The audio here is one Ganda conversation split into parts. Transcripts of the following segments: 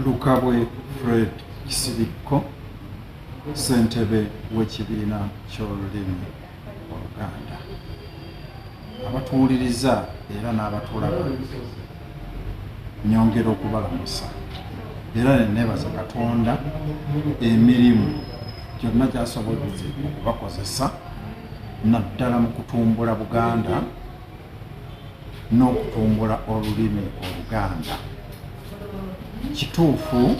Lukabwe Fred Kisirikko, ssentebe w'ekibiina ky'olulimi Oluganda. Abatuwuliriza era n'abatulaba nnyongera okubalamusa era ne neebaza Katonda emirimu gyonna gy'asobozze okubakozesa naddala mu kutumbula Buganda n'okutumbula olulimi Oluganda. Kituufu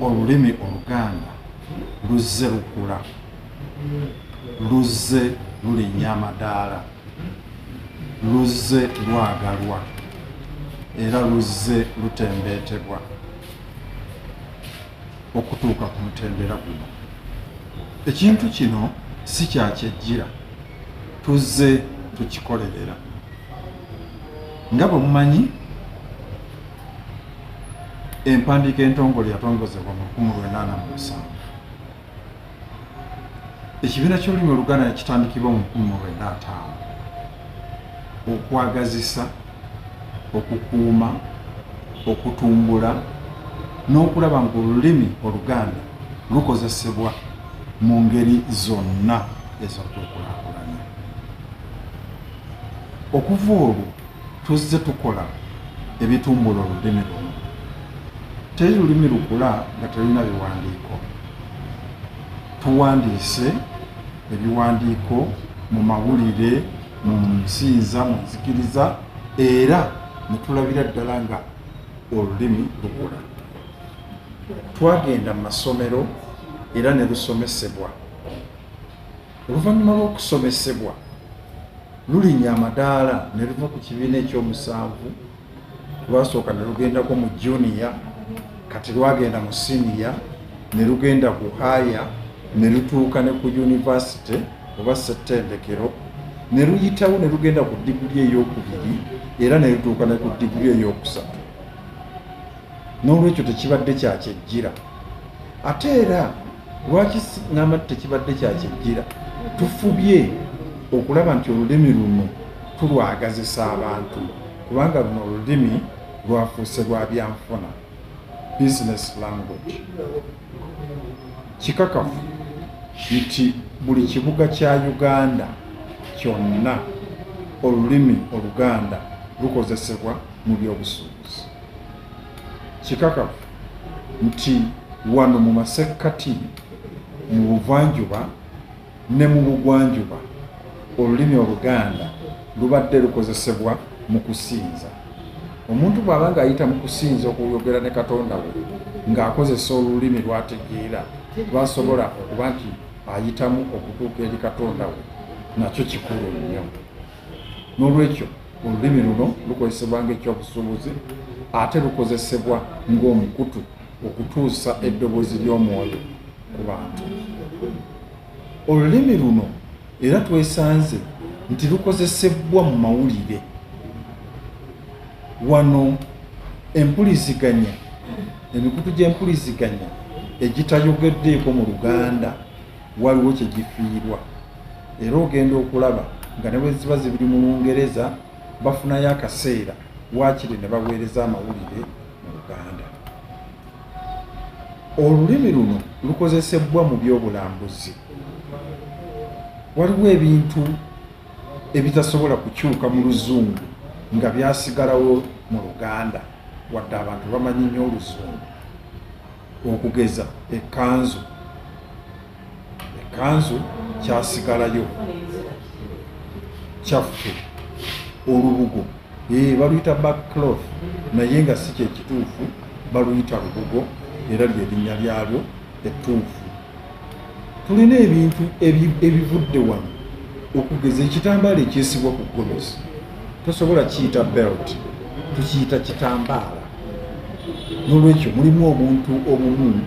olulimi Oluganda luzze lukula, luzze lulinnya amadaala, luzze lwagalwa era luzze lutembeetebwa okutuuka ku mutendera guno. Ekintu kino si kyakyejjira, tuzze tukikolerera. Nga bwe mumanyi, empandiika entongole yatongozebwa mu 1987. Ekibiina ky'olulimi Oluganda kitandikibwa mu 1995 okwagazisa, okukuuma, okutumbula n'okulaba nga olulimi Oluganda lukozesebwa mu ngeri zonna ez'okwekulaakulanya. Okuva olwo tuzze tukola ebitumbula olulimi luno. Teri lulimi lukula nga terulina biwandiiko. Tuwandiise ebiwandiiko mu mawulire, mu nsinza, mu nzikiriza era ne tulabira ddala nga olulimi lukula. Twagenda mu masomero era ne lusomesebwa. Oluvannyuma lw'okusomesebwa lulinnya amadaala ne luva ku kibiina ekyomusanvu, lwasooka ne lugendako mu junior, kati lwagenda mu senior, ne lugenda ku higher, ne lutuuka ne ku university oba ssettendekero, ne luyitawo ne lugenda ku diguli ey'okubiri era ne lutuuka ne ku diguli ey'okusatu. N'olwekyo tekibadde kyakyejjira. Ate era lwaki ngamba tekibadde kyakyejjira, tufubye okulaba nti olulimi luno tulwagazisa abantu, kubanga luno olulimi lwafuuse lwa byanfuna, business language. Kikakafu nti buli kibuga kya Uganda kyonna olulimi Oluganda lukozesebwa mu byobusuubuzi. Kikakafu nti wano mu masekkati, mu buvanjuba ne mu bugwanjuba olulimi Oluganda lubadde lukozesebwa mu kusinza. Omuntu bw'aba ng'ayita mu kusinza okuyogera ne Katonda we ng'akozesa olulimi lw'ategeera, lw'asobola okuba nti ayitamu okutuuka eri Katonda we, nakyo kikulu nnyo. N'olwekyo olulimi luno lukozesebwa ng'ekyobusuubuzi ate lukozesebwa ng'omukutu okutuusa eddoboozi ly'omwoyo ku bantu. Olulimi luno era twesanze nti lukozesebwa mu mawulire. Wano empuliziganya, emikutu gy'empuliziganya egitayogeddeeko mu Luganda waliwo kye gifiirwa. Era ogenda okulaba nga ne bwe ziba zibiri mu Lungereza bafunayo akaseera waakiri ne baweereza amawulire mu Luganda. Olulimi luno lukozesebwa mu byobulambuzi. Waliwo ebintu ebitasobola kukyuka mu Luzungu nga byasigalawo mu Luganda wadde abantu bamanyi nnyo Oluzungu. Okugeza ekkanzu. Ekkanzu kyasigalayo kyaffe. Olubugo baluyita backcloth naye nga si kye kituufu, baluyita lubugo era ly'erinnya lyalyo ettuufu. Tulina ebintu ebivudde wano, okugeza ekitambaala ekyesibwa ku gomesi. Tosobola kiyita belt, tukiyita kitambaala. N'olwekyo mulimu obuntu obumu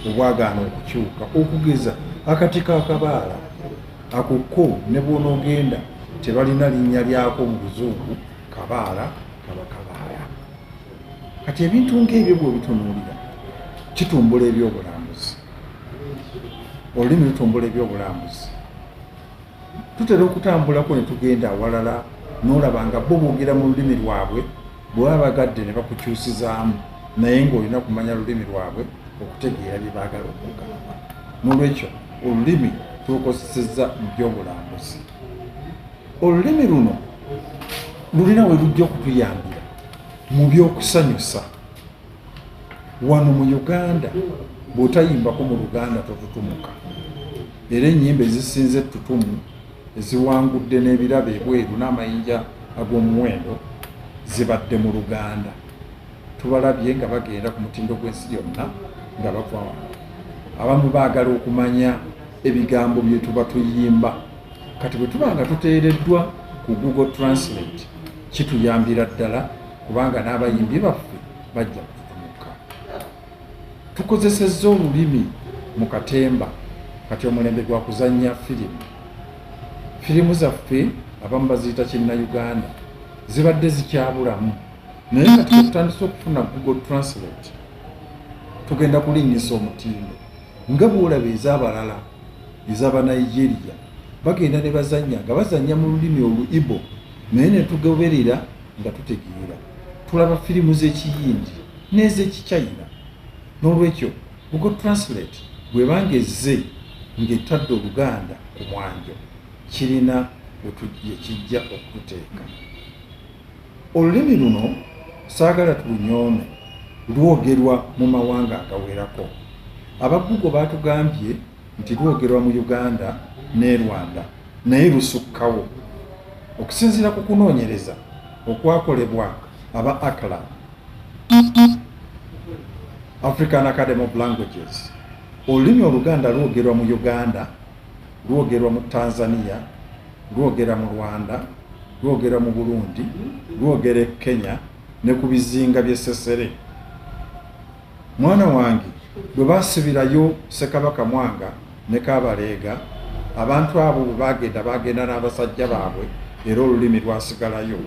obwagaana okukyuka, okugeza akati k'akabaala akokko ne bw'onoogenda tebalina linnya lyako mu Luzungu, kabaala kaba kabaala. Kati ebintu ng'ebyo bw'obitunuulira kitumbula ebyobulambuzi. Olulimi lutumbula ebyobulambuzi. Tutera okutambulako ne tugenda awalala n'olaba nga bo boogera mu lulimi lwabwe, bwe baba bagadde ne bakukyusizaamu naye ng'olina kumanya lulimi lwabwe okutegeera bye baagala okugamba. N'olwekyo olulimi tulukozesezza mu byobulambuzi. Olulimi luno lulina we lujja okutuyambira mu byokusanyusa. Wano mu Uganda bw'otayimbako mu Luganda totutumuka. Era ennyimba ezisinze ettutumu eziwangudde n'ebirabo ebweru n'amayinja ag'omuwendo zibadde mu Luganda. Tubalabye nga bagenda ku mutindo gw'ensi yonna nga bava wano. Abamu baagala okumanya ebigambo bye tuba tuyimba. Kati bwe tuba nga tuteereddwa ku Google Translate kituyambira ddala kubanga n'abayimbi baffe bajja kututumuka. Tukozesezza olulimi mu katemba kati omulembe gwa kuzannya firimu. Firimu zaffe abamu baziyita Kinnayuganda zibadde zikyabulamu, naye kati tutandise okufuna Google Translate tugenda kulinnyisa omutindo nga bw'olaba ez'abalala ez'Abanigeria bagenda ne bazannya nga bazannya mu lulimi olu-Igbo naye ne tugoberera nga tutegeera. Tulaba firimu z'Ekiyindi n'ez'Ekichina. N'olwekyo Google Translate bw'ebanga ezze ng'etadde Oluganda ku mwanjo kirina we kijja okututeeka. Olulimi luno saagala tulunyoome, lwogerwa mu mawanga agawerako. Abagugo baatugambye nti lwogerwa mu Uganda ne Rwanda naye lusukkawo. Okusinziira ku kunoonyereza okwakolebwa aba AACLA, African Academy of Languages, olulimi Oluganda lwogerwa mu Uganda, lwogerwa mu Tanzania, lwogera mu Rwanda, lwogera mu Burundi, lwogera e Kenya ne ku bizinga by'e Sesere. Mwana wange bwe baasibirayo Ssekabaka Mwanga ne Kaabaleega, abantu abo bwe bagenda n'abasajja baabwe era olulimi lwasigalayo,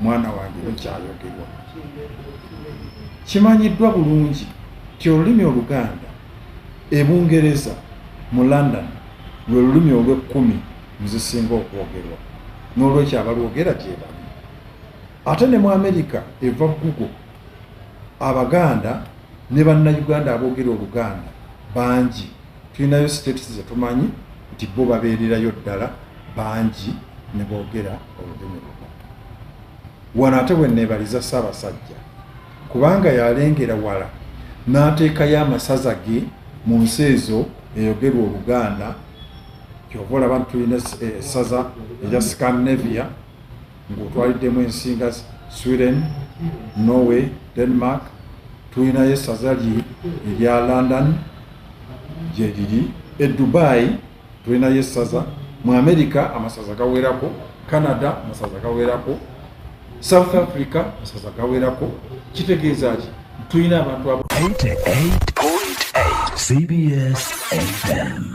mwana wange lukyayogerwa. Kimanyiddwa bulungi nti olulimi Oluganda e Bungereza mu London lwe lulimi olw'10 mu zisinga okwogerwa. N'olwekyo abalwogera gye bali. Ate ne mu Amerika eva Google, Abaganda ne Bannayuganda aboogera Oluganda bangi. Tulinayo states ze tumanyi nti bo babeererayo ddala bangi ne boogera olulimi luno. Wano ate bwe neebaliza Ssaabasajja kubanga yalengera wala n'ateekayo amasaza ge mu nsi ezo eyogerwa Oluganda. Kyova olaba nti tulina essaza erya Scandinavia ng'otwaliddemu ensi nga Sweden, Norway, Denmark. Tulinayo essaza erya London gye liri, e Dubai tulinayo essaza, mu America amasaza gawerako, Canada amasaza gawerako, South Africa amasaza gawerako. Kitegeeza ki tulina abantu abo 88.8 CBS FM.